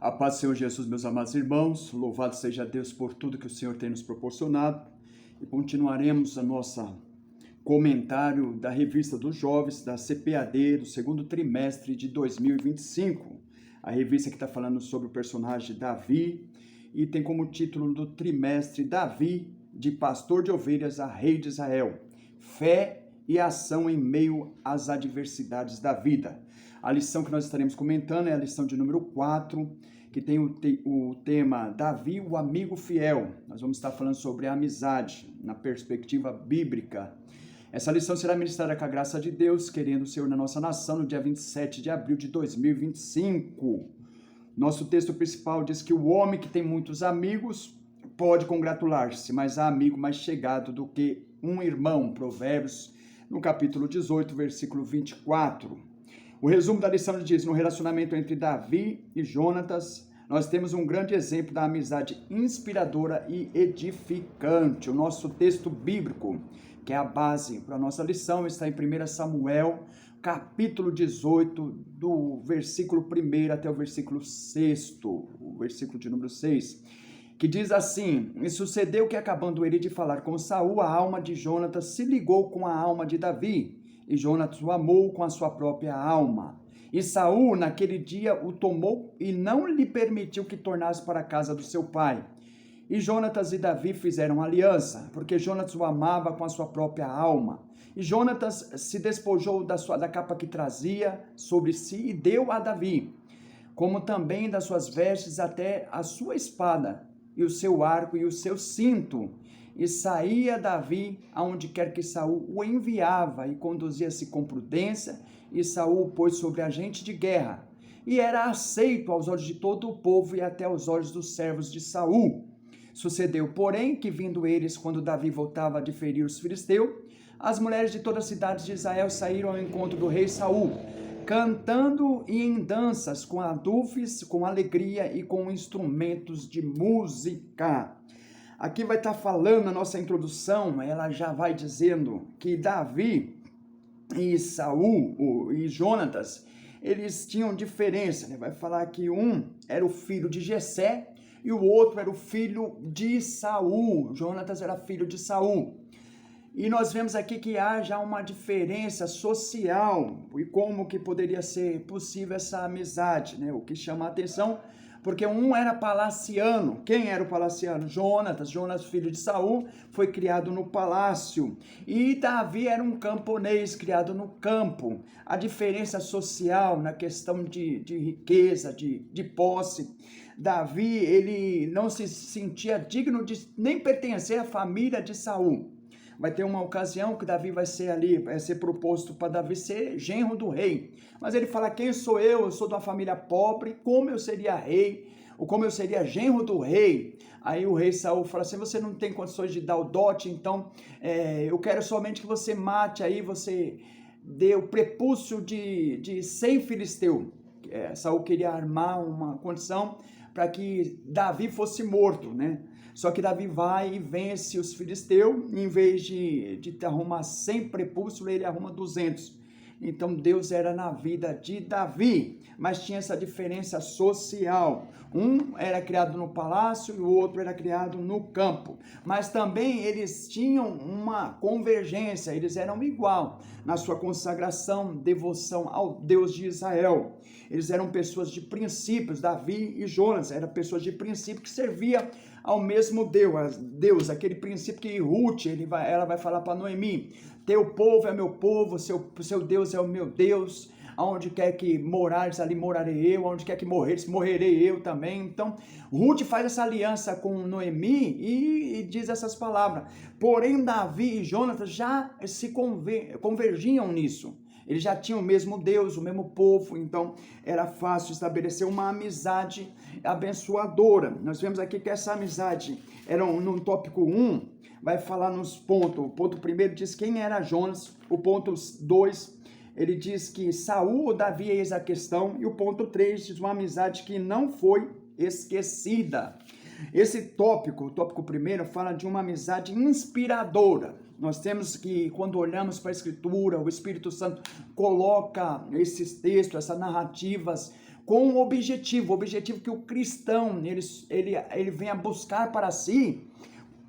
A paz do Senhor Jesus, meus amados irmãos, louvado seja Deus por tudo que o Senhor tem nos proporcionado. E continuaremos a nossa comentário da revista dos jovens da CPAD do segundo trimestre de 2025. A revista que está falando sobre o personagem Davi e tem como título do trimestre Davi, de pastor de ovelhas a rei de Israel. Fé e ação em meio às adversidades da vida. A lição que nós estaremos comentando é a lição de número 4, que tem o tema Davi, o amigo fiel. Nós vamos estar falando sobre a amizade na perspectiva bíblica. Essa lição será ministrada com a graça de Deus, querendo o Senhor na nossa nação, no dia 27 de abril de 2025. Nosso texto principal diz que o homem que tem muitos amigos pode congratular-se, mas há amigo mais chegado do que um irmão. Provérbios, no capítulo 18, versículo 24. O resumo da lição diz: no relacionamento entre Davi e Jonatas, nós temos um grande exemplo da amizade inspiradora e edificante. O nosso texto bíblico, que é a base para a nossa lição, está em 1 Samuel, capítulo 18, do versículo 1 até o versículo 6, o versículo de número 6, que diz assim: E sucedeu que, acabando ele de falar com Saul, a alma de Jonatas se ligou com a alma de Davi, e Jonatas o amou com a sua própria alma. E Saul, naquele dia, o tomou e não lhe permitiu que tornasse para a casa do seu pai. E Jonatas e Davi fizeram aliança, porque Jonatas o amava com a sua própria alma. E Jonatas se despojou da capa que trazia sobre si e deu a Davi, como também das suas vestes até a sua espada, e o seu arco e o seu cinto. E saía Davi aonde quer que Saul o enviava, e conduzia-se com prudência, e Saul o pôs sobre agente de guerra. E era aceito aos olhos de todo o povo e até aos olhos dos servos de Saul. Sucedeu, porém, que vindo eles, quando Davi voltava de ferir os filisteus, as mulheres de todas as cidades de Israel saíram ao encontro do rei Saul, cantando e em danças, com adufes, com alegria e com instrumentos de música. Aqui vai estar falando a nossa introdução, ela já vai dizendo que Davi e Saul e Jonatas, eles tinham diferença, né? Vai falar que um era o filho de Jessé e o outro era o filho de Saul. Jonatas era filho de Saul. E nós vemos aqui que há já uma diferença social e como que poderia ser possível essa amizade, né? O que chama a atenção, porque um era palaciano. Quem era o palaciano? Jonatas, filho de Saul, foi criado no palácio. E Davi era um camponês, criado no campo. A diferença social na questão de riqueza, de posse. Davi, ele não se sentia digno de nem pertencer à família de Saul. Vai ter uma ocasião que Davi vai ser proposto para Davi ser genro do rei. Mas ele fala: quem sou eu? Eu sou de uma família pobre, como eu seria rei? Ou como eu seria genro do rei? Aí o rei Saul fala assim: você não tem condições de dar o dote, então eu quero somente que você mate aí, você dê o prepúcio de 100 filisteus. Saul queria armar uma condição para que Davi fosse morto, né? Só que Davi vai e vence os filisteus, em vez de arrumar 100 prepúcios, ele arruma 200. Então Deus era na vida de Davi, mas tinha essa diferença social. Um era criado no palácio e o outro era criado no campo. Mas também eles tinham uma convergência, eles eram igual na sua consagração, devoção ao Deus de Israel. Eles eram pessoas de princípios. Davi e Jonas eram pessoas de princípio que serviam ao mesmo Deus, aquele princípio que Ruth, ela vai falar para Noemi: teu povo é meu povo, seu Deus é o meu Deus, aonde quer que morares, ali morarei eu, aonde quer que morreres, morrerei eu também. Então, Ruth faz essa aliança com Noemi e diz essas palavras. Porém, Davi e Jonatas já se convergiam nisso. Eles já tinham o mesmo Deus, o mesmo povo, então era fácil estabelecer uma amizade abençoadora. Nós vemos aqui que essa amizade era no tópico 1, vai falar nos pontos. O ponto 1 diz quem era Jonas, o ponto 2, ele diz que Saul ou Davi, eis a questão, e o ponto 3 diz uma amizade que não foi esquecida. Esse tópico, o tópico 1, fala de uma amizade inspiradora. Nós temos que, quando olhamos para a Escritura, o Espírito Santo coloca esses textos, essas narrativas, com um objetivo, o objetivo que o cristão, ele venha buscar para si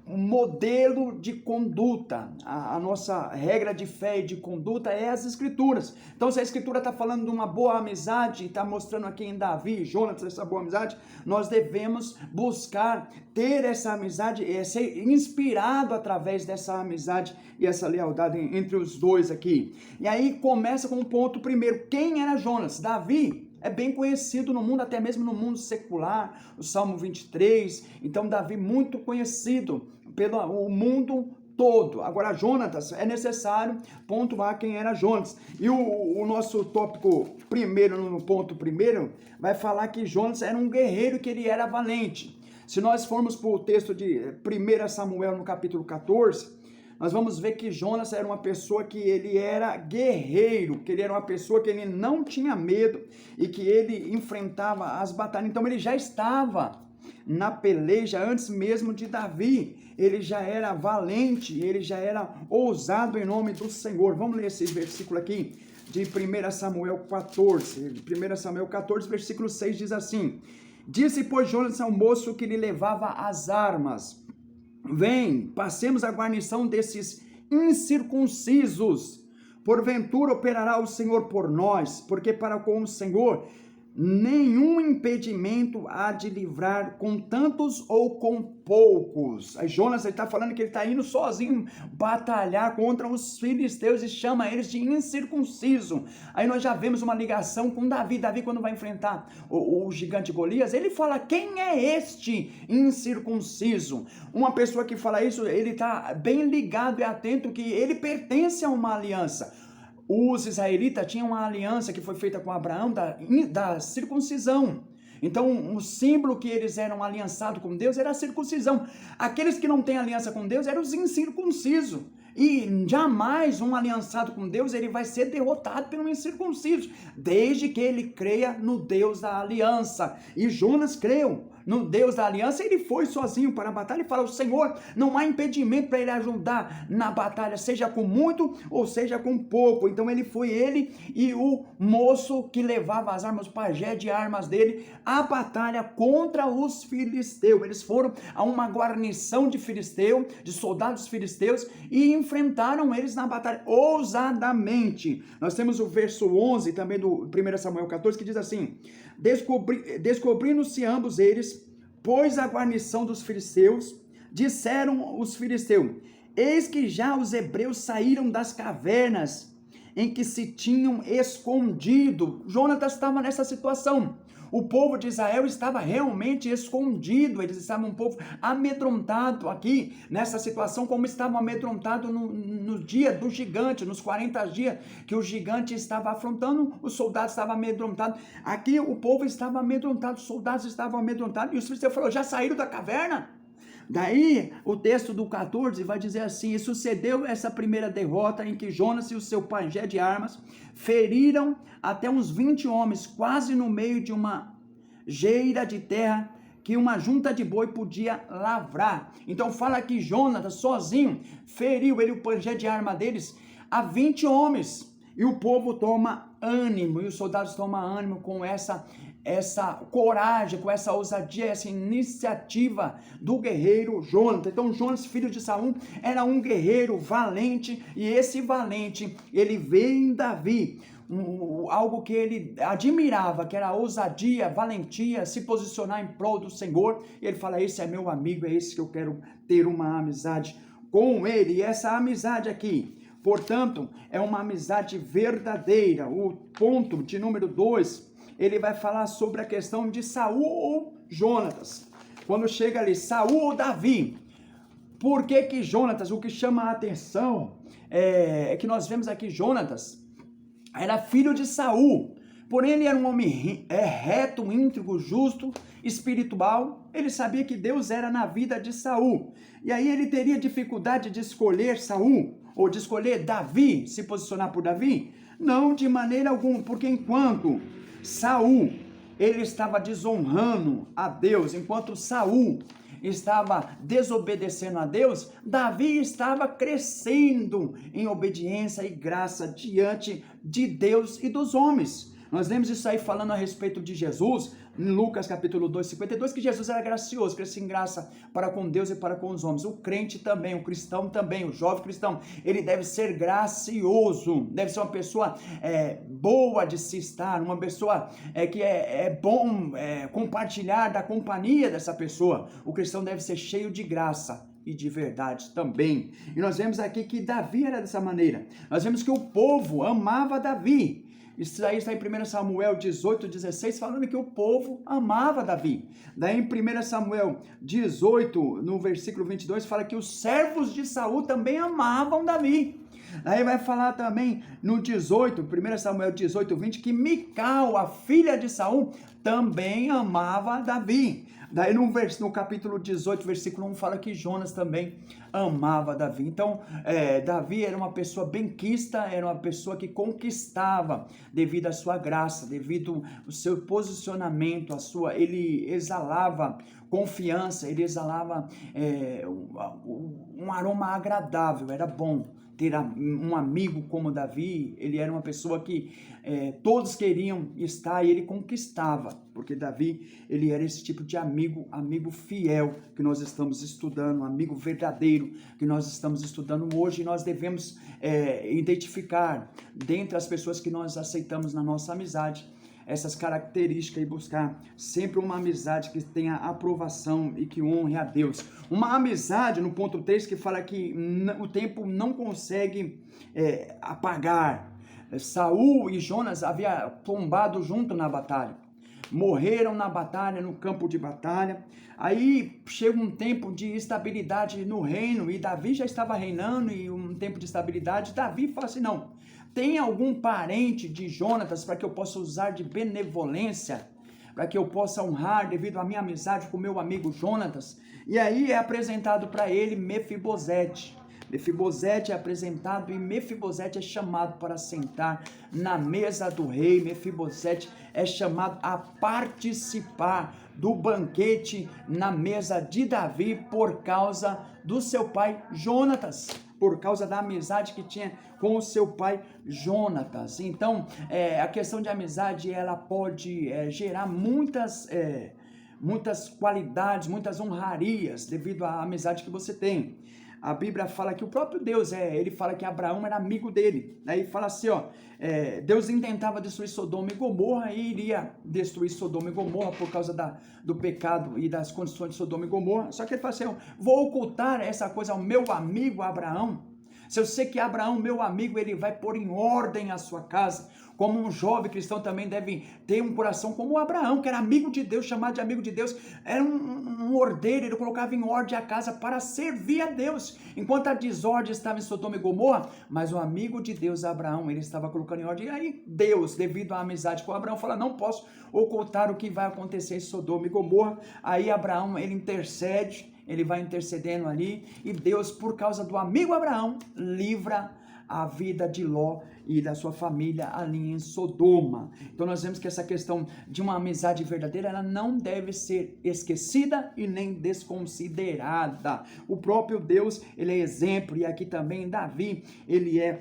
um modelo de conduta. A nossa regra de fé e de conduta é as escrituras. Então, se a escritura está falando de uma boa amizade, está mostrando aqui em Davi e Jonatas essa boa amizade, nós devemos buscar ter essa amizade, ser inspirado através dessa amizade e essa lealdade entre os dois aqui. E aí começa com o ponto primeiro. Quem era Jonas? Davi é bem conhecido no mundo, até mesmo no mundo secular, o Salmo 23, então Davi muito conhecido pelo mundo todo. Agora, Jonatas, é necessário pontuar quem era Jonatas. E o nosso tópico primeiro, no ponto primeiro, vai falar que Jonatas era um guerreiro, que ele era valente. Se nós formos para o texto de 1 Samuel, no capítulo 14, nós vamos ver que Jonas era uma pessoa que ele era guerreiro, que ele era uma pessoa que ele não tinha medo e que ele enfrentava as batalhas. Então ele já estava na peleja antes mesmo de Davi. Ele já era valente, ele já era ousado em nome do Senhor. Vamos ler esse versículo aqui de 1 Samuel 14. 1 Samuel 14, versículo 6 diz assim: Disse, pois, Jonas ao moço que lhe levava as armas: Vem, passemos a guarnição desses incircuncisos. Porventura operará o Senhor por nós, porque para com o Senhor nenhum impedimento há de livrar com tantos ou com poucos. Aí Jonas está falando que ele está indo sozinho batalhar contra os filisteus e chama eles de incircunciso. Aí nós já vemos uma ligação com Davi. Davi, quando vai enfrentar o gigante Golias, ele fala: quem é este incircunciso? Uma pessoa que fala isso, ele está bem ligado e atento que ele pertence a uma aliança. Os israelitas tinham uma aliança que foi feita com Abraão da circuncisão. Então, o símbolo que eles eram aliançados com Deus era a circuncisão. Aqueles que não têm aliança com Deus eram os incircuncisos. E jamais um aliançado com Deus, ele vai ser derrotado pelo incircunciso, desde que ele creia no Deus da aliança. E Jonas creu no Deus da aliança, ele foi sozinho para a batalha e falou: Senhor, não há impedimento para ele ajudar na batalha, seja com muito ou seja com pouco. Então ele e o moço que levava as armas, o pajé de armas dele, a batalha contra os filisteus. Eles foram a uma guarnição de filisteu, de soldados filisteus, e enfrentaram eles na batalha ousadamente. Nós temos o verso 11 também do 1 Samuel 14, que diz assim: Descobrindo-se ambos eles, pois a guarnição dos filisteus, disseram os filisteus: eis que já os hebreus saíram das cavernas em que se tinham escondido. Jonatas estava nessa situação. O povo de Israel estava realmente escondido, eles estavam um povo amedrontado aqui, nessa situação, como estavam amedrontados no dia do gigante, nos 40 dias que o gigante estava afrontando, os soldados estavam amedrontados. Aqui o povo estava amedrontado, os soldados estavam amedrontados, e os filisteus falaram: já saíram da caverna? Daí o texto do 14 vai dizer assim: e sucedeu essa primeira derrota em que Jonas e o seu pajé de armas feriram até uns 20 homens, quase no meio de uma geira de terra que uma junta de boi podia lavrar. Então fala que Jonas sozinho feriu o pajé de arma deles a 20 homens, e o povo toma ânimo, e os soldados tomam ânimo com essa coragem, com essa ousadia, essa iniciativa do guerreiro Jonas. Então Jonas, filho de Saul, era um guerreiro valente, e esse valente, ele vê em Davi algo que ele admirava, que era a ousadia, valentia, se posicionar em prol do Senhor, e ele fala: esse é meu amigo, é esse que eu quero ter uma amizade com ele. E essa amizade aqui, portanto, é uma amizade verdadeira. O ponto de número 2, ele vai falar sobre a questão de Saul ou Jonatas. Quando chega ali, Saul ou Davi, por que Jonatas? O que chama a atenção é que nós vemos aqui Jonatas era filho de Saul, porém ele era um homem reto, íntegro, justo, espiritual. Ele sabia que Deus era na vida de Saul, e aí ele teria dificuldade de escolher Saul, ou de escolher Davi, se posicionar por Davi? Não, de maneira alguma, porque enquanto Saul, ele estava desonrando a Deus, enquanto Saul estava desobedecendo a Deus, Davi estava crescendo em obediência e graça diante de Deus e dos homens. Nós lemos isso aí falando a respeito de Jesus, em Lucas capítulo 2, 52, que Jesus era gracioso, crescia em graça para com Deus e para com os homens. O crente também, o cristão também, o jovem cristão, ele deve ser gracioso, deve ser uma pessoa boa de se estar, uma pessoa que é bom compartilhar da companhia dessa pessoa. O cristão deve ser cheio de graça e de verdade também. E nós vemos aqui que Davi era dessa maneira. Nós vemos que o povo amava Davi. Isso aí está em 1 Samuel 18, 16, falando que o povo amava Davi. Daí em 1 Samuel 18, no versículo 22, fala que os servos de Saul também amavam Davi. Aí vai falar também no 18, 1 Samuel 18, 20, que Mical, a filha de Saul, também amava Davi. Daí no capítulo 18, versículo 1, fala que Jonas também amava Davi. Então, Davi era uma pessoa benquista, era uma pessoa que conquistava devido à sua graça, devido ao seu posicionamento, ele exalava confiança, ele exalava um aroma agradável, era bom ter um amigo como Davi. Ele era uma pessoa que todos queriam estar e ele conquistava, porque Davi, ele era esse tipo de amigo fiel que nós estamos estudando, um amigo verdadeiro que nós estamos estudando hoje. E nós devemos identificar dentre as pessoas que nós aceitamos na nossa amizade essas características e buscar sempre uma amizade que tenha aprovação e que honre a Deus. Uma amizade, no ponto 3, que fala que o tempo não consegue apagar. Saul e Jonas haviam tombado junto na batalha. Morreram na batalha, no campo de batalha. Aí chega um tempo de estabilidade no reino e Davi já estava reinando, e um tempo de estabilidade. Davi fala assim: não, tem algum parente de Jonatas para que eu possa usar de benevolência, para que eu possa honrar devido à minha amizade com meu amigo Jonatas? E aí é apresentado para ele Mefibosete. Mefibosete é apresentado e Mefibosete é chamado para sentar na mesa do rei. Mefibosete é chamado a participar do banquete na mesa de Davi por causa do seu pai Jonatas, por causa da amizade que tinha com o seu pai Jonatas. Então, a questão de amizade, ela pode gerar muitas qualidades, muitas honrarias devido à amizade que você tem. A Bíblia fala que o próprio Deus, ele fala que Abraão era amigo dele. Aí fala assim, Deus intentava destruir Sodoma e Gomorra e iria destruir Sodoma e Gomorra por causa do pecado e das condições de Sodoma e Gomorra. Só que ele fala assim: vou ocultar essa coisa ao meu amigo Abraão. Se eu sei que Abraão, meu amigo, ele vai pôr em ordem a sua casa, como um jovem cristão também deve ter um coração como o Abraão, que era amigo de Deus, chamado de amigo de Deus, era um ordeiro, ele colocava em ordem a casa para servir a Deus, enquanto a desordem estava em Sodoma e Gomorra, mas o amigo de Deus, Abraão, ele estava colocando em ordem. E aí Deus, devido à amizade com Abraão, fala: não posso ocultar o que vai acontecer em Sodoma e Gomorra. Aí Abraão, ele intercede, ele vai intercedendo ali, e Deus, por causa do amigo Abraão, livra a vida de Ló e da sua família ali em Sodoma. Então nós vemos que essa questão de uma amizade verdadeira, ela não deve ser esquecida e nem desconsiderada. O próprio Deus, ele é exemplo, e aqui também Davi, ele é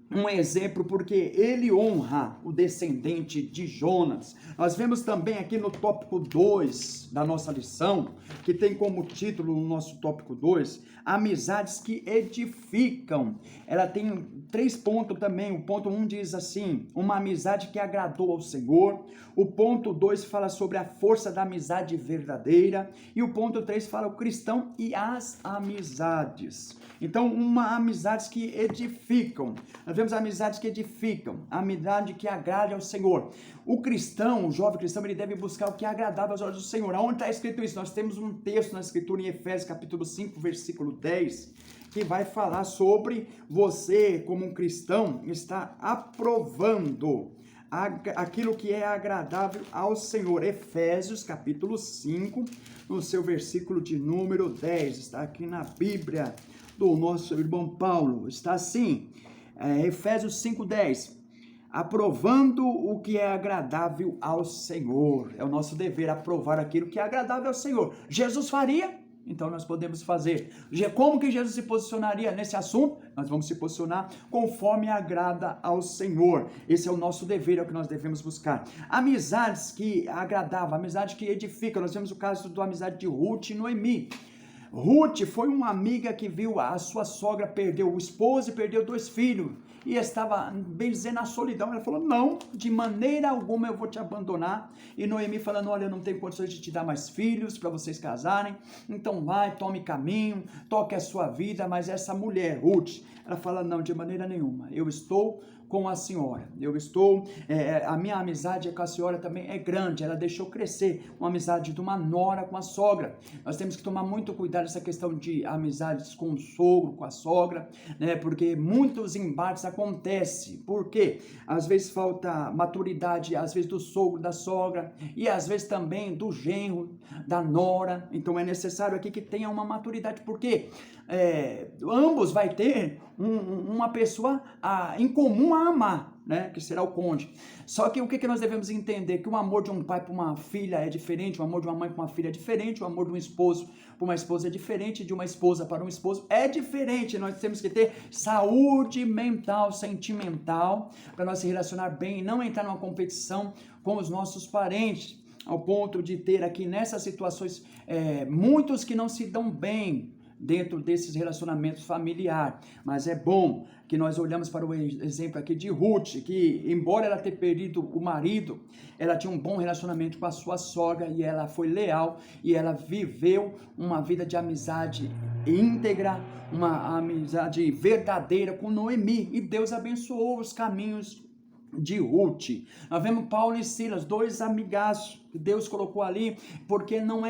um exemplo porque ele honra o descendente de Jonas. Nós vemos também aqui no tópico 2 da nossa lição, que tem como título no nosso tópico 2, amizades que edificam. Ela tem 3 pontos também. O ponto 1 diz assim: uma amizade que agradou ao Senhor. O ponto 2 fala sobre a força da amizade verdadeira. E o ponto 3 fala o cristão e as amizades. Então, amizades que edificam. Nós vemos amizades que edificam, a amizade que agrade ao Senhor. O cristão, o jovem cristão, ele deve buscar o que é agradável aos olhos do Senhor. Aonde está escrito isso? Nós temos um texto na Escritura em Efésios capítulo 5, versículo 10, que vai falar sobre você, como um cristão, estar aprovando aquilo que é agradável ao Senhor. Efésios capítulo 5, no seu versículo de número 10, está aqui na Bíblia do nosso irmão Paulo, está assim, Efésios 5:10, aprovando o que é agradável ao Senhor. É o nosso dever aprovar aquilo que é agradável ao Senhor. Jesus faria? Então nós podemos fazer. Como que Jesus se posicionaria nesse assunto? Nós vamos se posicionar conforme agrada ao Senhor. Esse é o nosso dever, é o que nós devemos buscar. Amizades que agradavam, amizade que edificam. Nós vemos o caso da amizade de Ruth e Noemi. Ruth foi uma amiga que viu a sua sogra perder o esposo e perdeu 2 filhos. E estava, bem dizer, na solidão. Ela falou, não, de maneira alguma eu vou te abandonar. E Noemi falando, olha, eu não tenho condições de te dar mais filhos para vocês casarem. Então vai, tome caminho, toque a sua vida. Mas essa mulher, Ruth, ela fala, não, de maneira nenhuma. Eu estou com a senhora, a minha amizade com a senhora também é grande, ela deixou crescer uma amizade de uma nora com a sogra. Nós temos que tomar muito cuidado nessa questão de amizades com o sogro, com a sogra, né, porque muitos embates acontecem, porque às vezes falta maturidade, às vezes do sogro, da sogra, e às vezes também do genro, da nora. Então é necessário aqui que tenha uma maturidade, porque ambos vai ter uma pessoa em comum a amar, né? Que será o cônjuge. Só que o que nós devemos entender? Que o amor de um pai para uma filha é diferente, o amor de uma mãe para uma filha é diferente, o amor de um esposo para uma esposa é diferente, de uma esposa para um esposo é diferente. Nós temos que ter saúde mental, sentimental, para nós se relacionar bem e não entrar numa competição com os nossos parentes, ao ponto de ter aqui nessas situações muitos que não se dão bem dentro desses relacionamentos familiares. Mas é bom que nós olhamos para o exemplo aqui de Ruth, que embora ela tenha perdido o marido, ela tinha um bom relacionamento com a sua sogra e ela foi leal e ela viveu uma vida de amizade íntegra, uma amizade verdadeira com Noemi, e Deus abençoou os caminhos de Ruth. Nós vemos Paulo e Silas, 2 amigaços que Deus colocou ali, porque não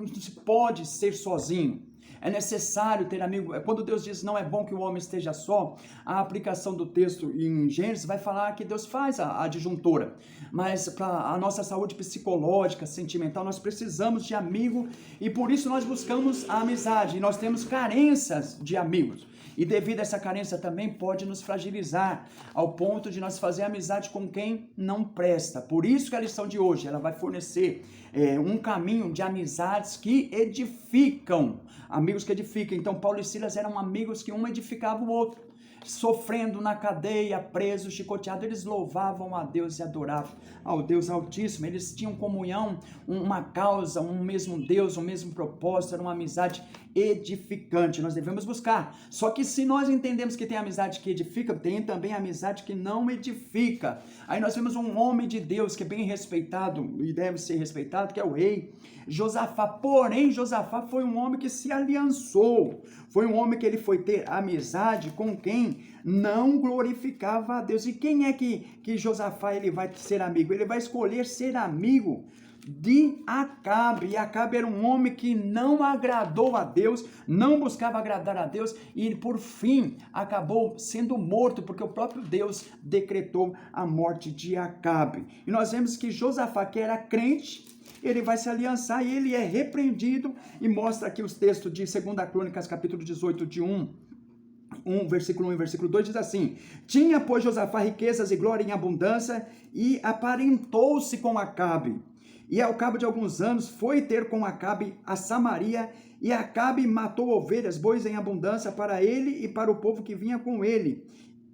se pode ser sozinho. É necessário ter amigo. Quando Deus diz não é bom que o homem esteja só, a aplicação do texto em Gênesis vai falar que Deus faz a adjuntora. Mas para a nossa saúde psicológica, sentimental, nós precisamos de amigo e por isso nós buscamos a amizade. E nós temos carências de amigos. E devido a essa carência também pode nos fragilizar ao ponto de nós fazer amizade com quem não presta. Por isso que a lição de hoje ela vai fornecer um caminho de amizades que edificam, amigos que edificam. Então Paulo e Silas eram amigos que um edificava o outro. Sofrendo na cadeia, presos, chicoteados, eles louvavam a Deus e adoravam ao Deus Altíssimo. Eles tinham comunhão, uma causa, um mesmo Deus, um mesmo propósito, era uma amizade edificante. Nós devemos buscar. Só que se nós entendemos que tem amizade que edifica, tem também amizade que não edifica. Aí nós vemos um homem de Deus que é bem respeitado e deve ser respeitado, que é o rei Josafá. Porém, Josafá foi um homem que se aliançou. Foi um homem que ele foi ter amizade com quem não glorificava a Deus. E quem é que Josafá ele vai ser amigo? Ele vai escolher ser amigo de Acabe. E Acabe era um homem que não agradou a Deus, não buscava agradar a Deus e por fim acabou sendo morto, porque o próprio Deus decretou a morte de Acabe. E nós vemos que Josafá, que era crente, ele vai se aliançar e ele é repreendido, e mostra aqui os textos de 2 Crônicas, capítulo 18, de versículo 1 e versículo 2, diz assim: tinha, pois, Josafá riquezas e glória em abundância, e aparentou-se com Acabe. E ao cabo de alguns anos foi ter com Acabe a Samaria, e Acabe matou ovelhas, bois em abundância para ele e para o povo que vinha com ele.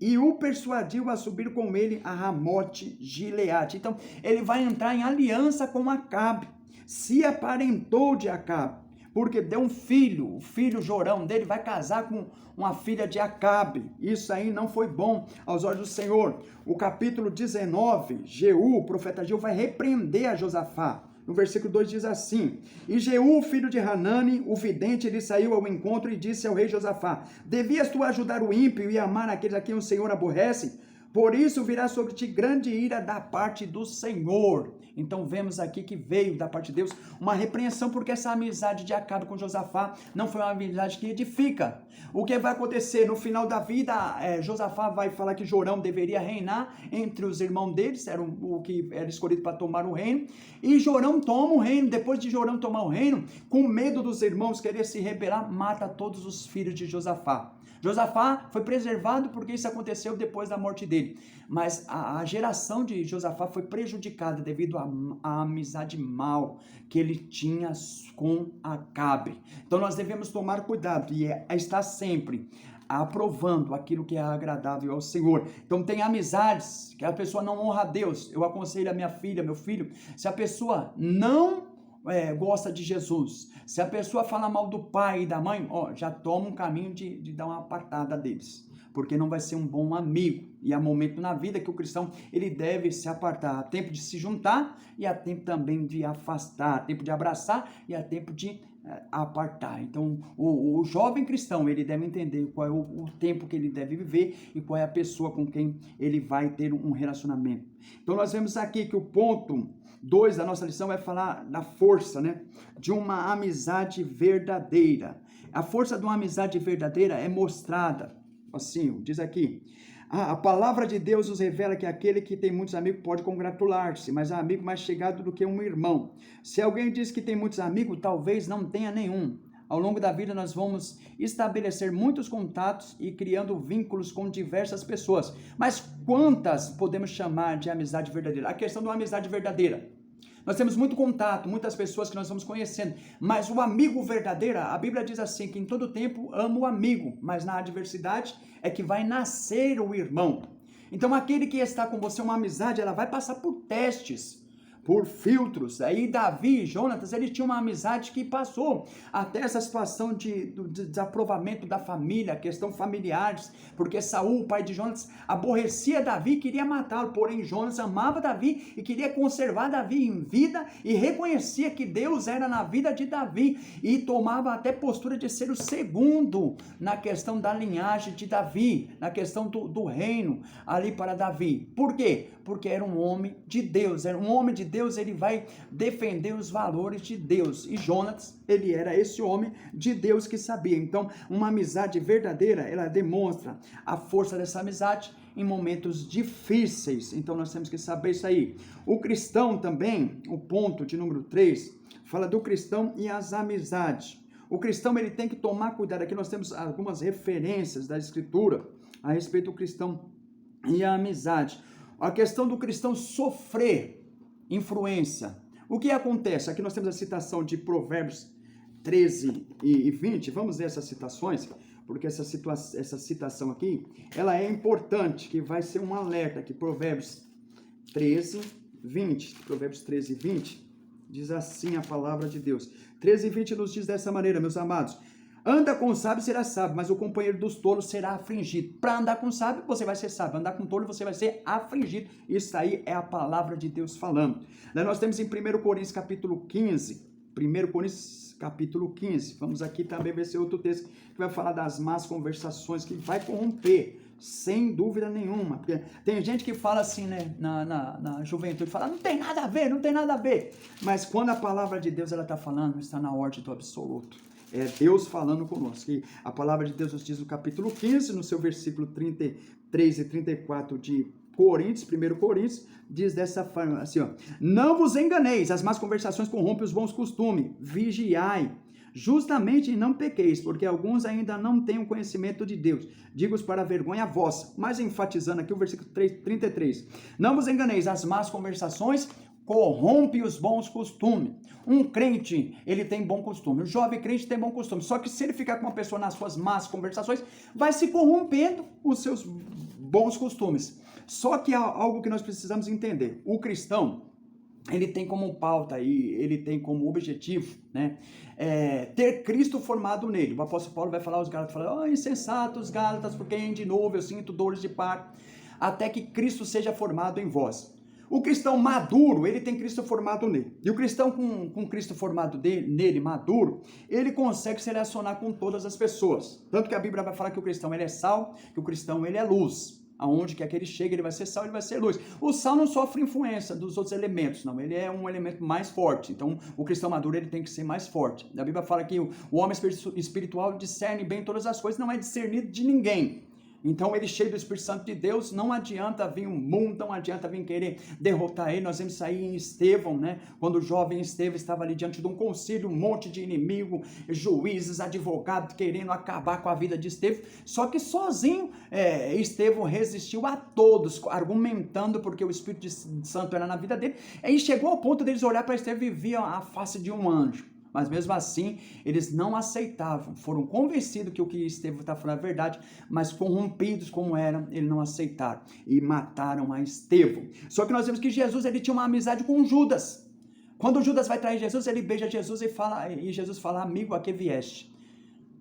E o persuadiu a subir com ele a Ramote Gileade. Então, ele vai entrar em aliança com Acabe. Se aparentou de Acabe, porque deu um filho, o filho Jorão dele vai casar com uma filha de Acabe. Isso aí não foi bom aos olhos do Senhor. O capítulo 19, o profeta Jeú, vai repreender a Josafá. No versículo 2 diz assim: e Jeú, filho de Hanani, o vidente, lhe saiu ao encontro e disse ao rei Josafá: devias tu ajudar o ímpio e amar aqueles a quem o Senhor aborrece? Por isso virá sobre ti grande ira da parte do Senhor. Então vemos aqui que veio da parte de Deus uma repreensão, porque essa amizade de Acabe com Josafá não foi uma amizade que edifica. O que vai acontecer no final da vida? Josafá vai falar que Jorão deveria reinar entre os irmãos deles, era o que era escolhido para tomar o reino, e Jorão toma o reino. Depois de Jorão tomar o reino, com medo dos irmãos querer se rebelar, mata todos os filhos de Josafá. Josafá foi preservado porque isso aconteceu depois da morte dele. dele. Mas a geração de Josafá foi prejudicada devido à amizade mal que ele tinha com Acabe. Então nós devemos tomar cuidado e estar sempre aprovando aquilo que é agradável ao Senhor. Então tem amizades que a pessoa não honra a Deus. Eu aconselho a minha filha, meu filho, se a pessoa não gosta de Jesus, se a pessoa fala mal do pai e da mãe, já toma um caminho de dar uma apartada deles, porque não vai ser um bom amigo. E há momento na vida que o cristão ele deve se apartar. Há tempo de se juntar e há tempo também de afastar, há tempo de abraçar e há tempo de apartar. Então o jovem cristão ele deve entender qual é o tempo que ele deve viver e qual é a pessoa com quem ele vai ter um relacionamento. Então nós vemos aqui que o ponto 2 da nossa lição vai falar da força, né, de uma amizade verdadeira. A força de uma amizade verdadeira é mostrada, assim, diz aqui, a palavra de Deus nos revela que aquele que tem muitos amigos pode congratular-se, mas é um amigo mais chegado do que um irmão. Se alguém diz que tem muitos amigos, talvez não tenha nenhum. Ao longo da vida nós vamos estabelecer muitos contatos e criando vínculos com diversas pessoas. Mas quantas podemos chamar de amizade verdadeira? A questão de uma amizade verdadeira. Nós temos muito contato, muitas pessoas que nós vamos conhecendo, mas o amigo verdadeiro, a Bíblia diz assim, que em todo tempo ama o amigo, mas na adversidade é que vai nascer o irmão. Então aquele que está com você, uma amizade, ela vai passar por testes, por filtros. Aí Davi e Jonatas, eles tinham uma amizade que passou até essa situação de desaprovamento da família, questão familiares, porque Saul, o pai de Jonatas, aborrecia Davi e queria matá-lo, porém Jonatas amava Davi e queria conservar Davi em vida e reconhecia que Deus era na vida de Davi e tomava até postura de ser o segundo na questão da linhagem de Davi, na questão do reino ali para Davi. Por quê? Porque era um homem de Deus, era um homem de Deus, ele vai defender os valores de Deus, e Jonatas, ele era esse homem de Deus que sabia. Então, uma amizade verdadeira, ela demonstra a força dessa amizade em momentos difíceis, então nós temos que saber isso aí. O cristão também, o ponto de número 3, fala do cristão e as amizades. O cristão, ele tem que tomar cuidado, aqui nós temos algumas referências da Escritura a respeito do cristão e a amizade. A questão do cristão sofrer influência. O que acontece? Aqui nós temos a citação de Provérbios 13 e 20. Vamos ver essas citações, porque essa citação aqui, ela é importante, que vai ser um alerta aqui. Provérbios 13, 20. Provérbios 13, 20. Diz assim a palavra de Deus. 13 e 20 nos diz dessa maneira, meus amados. Anda com o sábio, será sábio, mas o companheiro dos tolos será afligido. Para andar com o sábio, você vai ser sábio. Andar com o tolo, você vai ser afligido. Isso aí é a palavra de Deus falando. Daí nós temos em 1 Coríntios capítulo 15. 1 Coríntios capítulo 15. Vamos aqui também ver esse outro texto que vai falar das más conversações, que vai corromper, sem dúvida nenhuma. Porque tem gente que fala assim, né, na juventude, fala, não tem nada a ver, não tem nada a ver. Mas quando a palavra de Deus ela está falando, está na ordem do absoluto. É Deus falando conosco. E a palavra de Deus nos diz no capítulo 15, no seu versículo 33 e 34 de Coríntios, 1 Coríntios, diz dessa forma, assim, não vos enganeis, as más conversações corrompem os bons costumes, vigiai, justamente não pequeis, porque alguns ainda não têm o conhecimento de Deus, digo-os para a vergonha vossa, mas enfatizando aqui o versículo 33, não vos enganeis, as más conversações corrompe os bons costumes. Um crente, ele tem bom costume. O jovem crente tem bom costume. Só que se ele ficar com uma pessoa nas suas más conversações, vai se corrompendo os seus bons costumes. Só que há algo que nós precisamos entender. O cristão, ele tem como pauta e ele tem como objetivo, né, ter Cristo formado nele. O apóstolo Paulo vai falar aos Gálatas, insensatos Gálatas, porque de novo eu sinto dores de parto, até que Cristo seja formado em vós. O cristão maduro, ele tem Cristo formado nele. E o cristão com Cristo formado nele, maduro, ele consegue se relacionar com todas as pessoas. Tanto que a Bíblia vai falar que o cristão ele é sal, que o cristão ele é luz. Aonde quer que ele chegue, ele vai ser sal, ele vai ser luz. O sal não sofre influência dos outros elementos, não. Ele é um elemento mais forte. Então, o cristão maduro, ele tem que ser mais forte. A Bíblia fala que o homem espiritual discerne bem todas as coisas, não é discernido de ninguém. Então ele cheio do Espírito Santo de Deus, não adianta vir um mundo, não adianta vir querer derrotar ele. Nós vemos isso aí em Estevão, né? Quando o jovem Estevão estava ali diante de um concílio, um monte de inimigo, juízes, advogados querendo acabar com a vida de Estevão. Só que sozinho Estevão resistiu a todos, argumentando porque o Espírito Santo era na vida dele. E chegou ao ponto deles olhar para Estevão e viam a face de um anjo. Mas mesmo assim, eles não aceitavam, foram convencidos que o que Estevão está falando é verdade, mas corrompidos como eram, eles não aceitaram e mataram a Estevão. Só que nós vemos que Jesus ele tinha uma amizade com Judas. Quando Judas vai trair Jesus, ele beija Jesus e Jesus fala, amigo, a que vieste?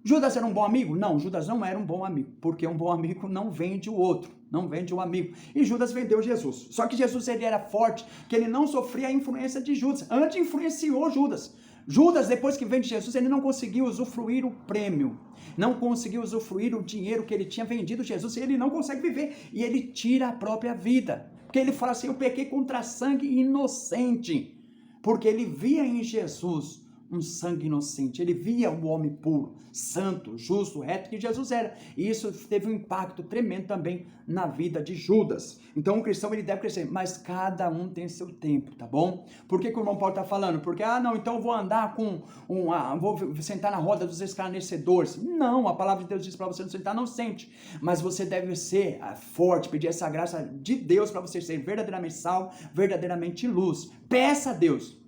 Judas era um bom amigo? Não, Judas não era um bom amigo, porque um bom amigo não vende o outro, não vende o amigo. E Judas vendeu Jesus. Só que Jesus ele era forte, que ele não sofria a influência de Judas, antes influenciou Judas. Judas, depois que vende Jesus, ele não conseguiu usufruir o prêmio, não conseguiu usufruir o dinheiro que ele tinha vendido Jesus, e ele não consegue viver, e ele tira a própria vida, porque ele fala assim, eu pequei contra sangue inocente, porque ele via em Jesus um sangue inocente, ele via o homem puro, santo, justo, reto que Jesus era, e isso teve um impacto tremendo também na vida de Judas. Então o cristão ele deve crescer, mas cada um tem seu tempo, tá bom? Por que o irmão Paulo está falando? Porque, não, então eu vou andar vou sentar na roda dos escarnecedores. Não, a palavra de Deus diz para você não sentar, não sente, mas você deve ser forte, pedir essa graça de Deus para você ser verdadeiramente salvo, verdadeiramente luz. Peça a Deus.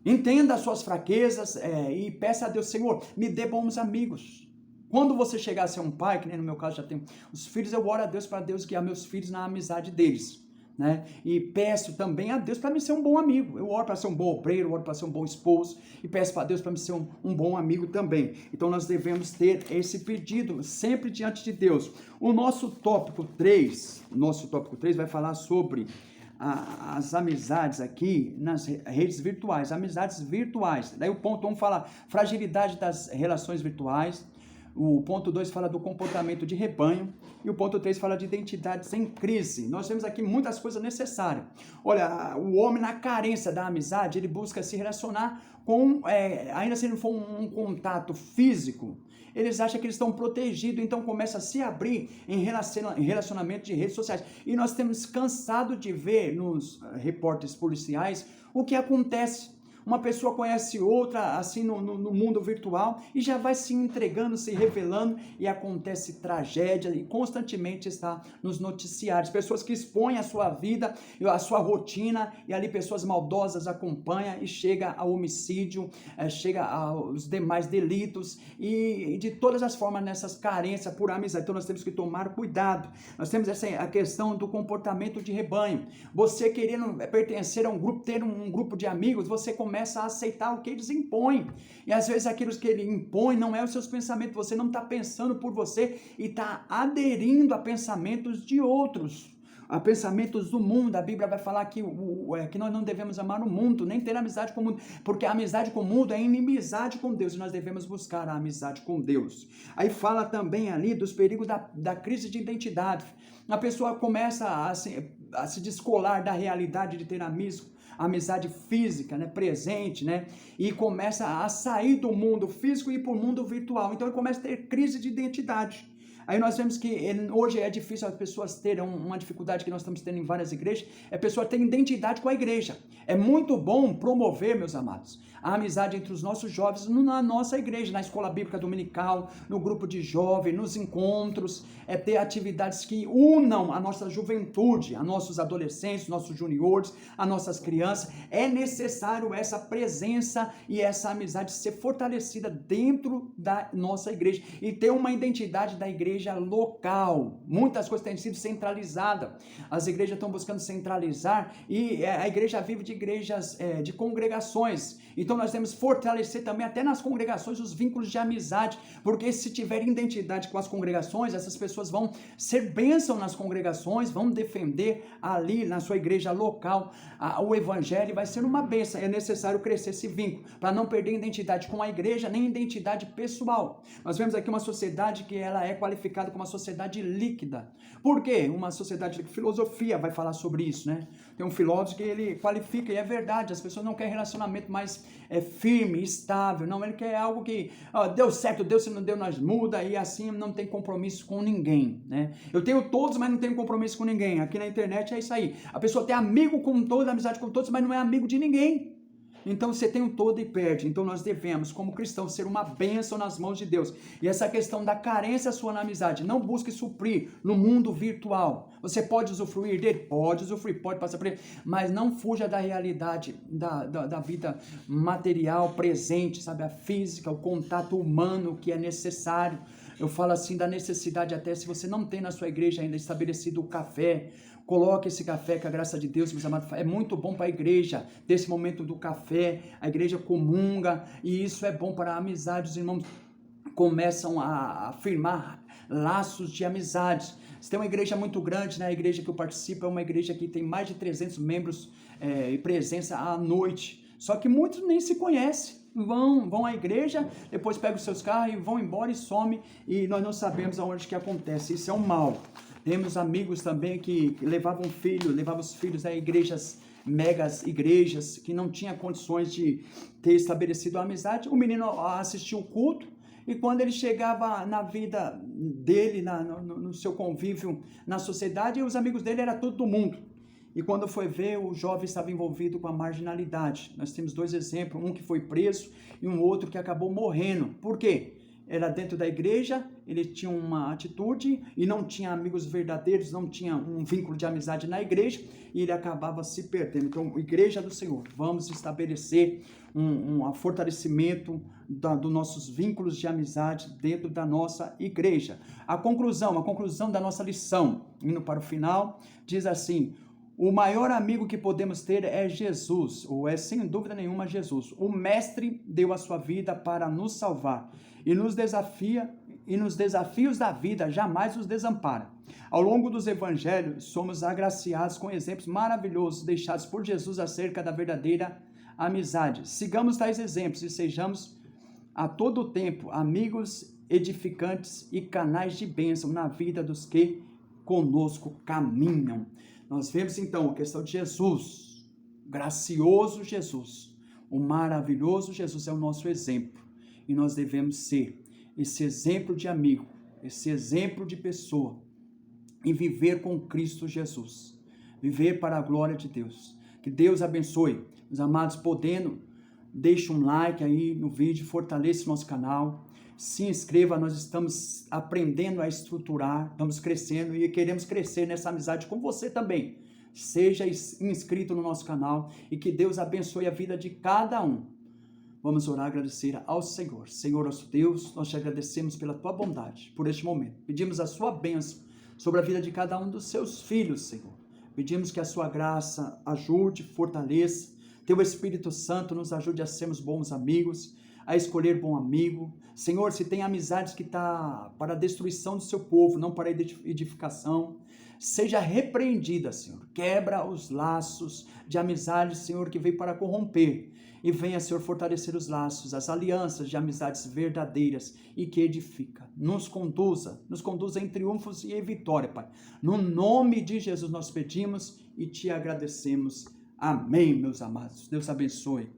Entenda as suas fraquezas e peça a Deus, Senhor, me dê bons amigos. Quando você chegar a ser um pai, que nem no meu caso já tenho os filhos, eu oro a Deus para Deus guiar meus filhos na amizade deles, né? E peço também a Deus para me ser um bom amigo. Eu oro para ser um bom obreiro, eu oro para ser um bom esposo e peço para Deus para me ser um bom amigo também. Então nós devemos ter esse pedido sempre diante de Deus. O nosso tópico 3 vai falar sobre as amizades aqui nas redes virtuais, amizades virtuais. Daí o ponto 1 fala fragilidade das relações virtuais, o ponto 2 fala do comportamento de rebanho e o ponto 3 fala de identidades em crise. Nós temos aqui muitas coisas necessárias. Olha, o homem na carência da amizade, ele busca se relacionar com, ainda se não for um contato físico, eles acham que eles estão protegidos, então começa a se abrir em relacionamento de redes sociais. E nós temos cansado de ver nos repórteres policiais o que acontece. Uma pessoa conhece outra assim no mundo virtual e já vai se entregando, se revelando e acontece tragédia e constantemente está nos noticiários. Pessoas que expõem a sua vida, a sua rotina e ali pessoas maldosas acompanham e chega ao homicídio, chega aos demais delitos e de todas as formas nessas carências por amizade. Então nós temos que tomar cuidado. Nós temos a questão do comportamento de rebanho. Você querendo pertencer a um grupo, ter um grupo de amigos, você começa a aceitar o que eles impõem, e às vezes aquilo que ele impõe não é os seus pensamentos, você não está pensando por você e está aderindo a pensamentos de outros, a pensamentos do mundo. A Bíblia vai falar que nós não devemos amar o mundo, nem ter amizade com o mundo, porque a amizade com o mundo é inimizade com Deus, e nós devemos buscar a amizade com Deus. Aí fala também ali dos perigos da crise de identidade. A pessoa começa a se descolar da realidade de ter amizade física, né, presente, né, e começa a sair do mundo físico e ir para o mundo virtual. Então ele começa a ter crise de identidade. Aí nós vemos que hoje é difícil as pessoas terem uma dificuldade que nós estamos tendo em várias igrejas, é a pessoa ter identidade com a igreja. É muito bom promover, meus amados, a amizade entre os nossos jovens na nossa igreja, na escola bíblica dominical, no grupo de jovens, nos encontros, ter atividades que unam a nossa juventude, a nossos adolescentes, nossos juniores, a nossas crianças. É necessário essa presença e essa amizade ser fortalecida dentro da nossa igreja e ter uma identidade da igreja local. Muitas coisas têm sido centralizadas. As igrejas estão buscando centralizar e a igreja vive de igrejas, de congregações. Então nós temos que fortalecer também até nas congregações os vínculos de amizade, porque se tiver identidade com as congregações, essas pessoas vão ser bênção nas congregações, vão defender ali na sua igreja local o evangelho, vai ser uma bênção. É necessário crescer esse vínculo, para não perder identidade com a igreja, nem identidade pessoal. Nós vemos aqui uma sociedade que ela é qualificada qualificado como uma sociedade líquida. Por quê? Uma sociedade líquida. Filosofia vai falar sobre isso, né? Tem um filósofo que ele qualifica, e é verdade, as pessoas não querem relacionamento mais firme, estável. Não, ele quer algo que deu certo, deu, se não deu, nós muda, e assim não tem compromisso com ninguém, né? Eu tenho todos, mas não tenho compromisso com ninguém. Aqui na internet é isso aí. A pessoa tem amigo com todos, amizade com todos, mas não é amigo de ninguém. Então você tem um todo e perde. Então nós devemos, como cristãos, ser uma bênção nas mãos de Deus. E essa questão da carência sua na amizade, não busque suprir no mundo virtual. Você pode usufruir dele? Pode usufruir, pode passar por ele, mas não fuja da realidade da vida material presente, sabe? A física, o contato humano que é necessário. Eu falo assim da necessidade, até se você não tem na sua igreja ainda estabelecido o café, coloque esse café, com a graça de Deus, meus amados, é muito bom para a igreja, desse momento do café, a igreja comunga, e isso é bom para a amizade, os irmãos começam a firmar laços de amizades. Se tem uma igreja muito grande, né? A igreja que eu participo é uma igreja que tem mais de 300 membros e presença à noite, só que muitos nem se conhecem. Vão à igreja, depois pegam os seus carros e vão embora e some, e nós não sabemos aonde que acontece. Isso é um mal. Temos amigos também que levavam os filhos a igrejas, megas igrejas, que não tinha condições de ter estabelecido a amizade. O menino assistiu o culto, e quando ele chegava na vida dele, no seu convívio na sociedade, os amigos dele era todo mundo. E quando foi ver, o jovem estava envolvido com a marginalidade. Nós temos 2 exemplos, um que foi preso e um outro que acabou morrendo. Por quê? Era dentro da igreja, ele tinha uma atitude e não tinha amigos verdadeiros, não tinha um vínculo de amizade na igreja, e ele acabava se perdendo. Então, igreja do Senhor, vamos estabelecer um fortalecimento dos nossos vínculos de amizade dentro da nossa igreja. A conclusão da nossa lição, indo para o final, diz assim: o maior amigo que podemos ter é Jesus, ou é sem dúvida nenhuma Jesus. O Mestre deu a sua vida para nos salvar e nos desafios da vida jamais nos desampara. Ao longo dos evangelhos, somos agraciados com exemplos maravilhosos deixados por Jesus acerca da verdadeira amizade. Sigamos tais exemplos e sejamos a todo tempo amigos edificantes e canais de bênção na vida dos que conosco caminham. Nós vemos então a questão de Jesus, gracioso Jesus, o maravilhoso Jesus é o nosso exemplo, e nós devemos ser esse exemplo de amigo, esse exemplo de pessoa, e viver com Cristo Jesus, viver para a glória de Deus. Que Deus abençoe, meus amados, podendo, deixe um like aí no vídeo, fortaleça o nosso canal, se inscreva, nós estamos aprendendo a estruturar, estamos crescendo e queremos crescer nessa amizade com você também. Seja inscrito no nosso canal e que Deus abençoe a vida de cada um. Vamos orar, agradecer ao Senhor. Senhor, nosso Deus, nós te agradecemos pela tua bondade, por este momento. Pedimos a sua bênção sobre a vida de cada um dos seus filhos, Senhor. Pedimos que a sua graça ajude, fortaleça. Teu Espírito Santo nos ajude a sermos bons amigos, a escolher bom amigo. Senhor, se tem amizades que está para a destruição do seu povo, não para a edificação, seja repreendida, Senhor. Quebra os laços de amizade, Senhor, que veio para corromper. E venha, Senhor, fortalecer os laços, as alianças de amizades verdadeiras e que edifica. Nos conduza em triunfos e em vitória, Pai. No nome de Jesus nós pedimos e te agradecemos. Amém, meus amados. Deus abençoe.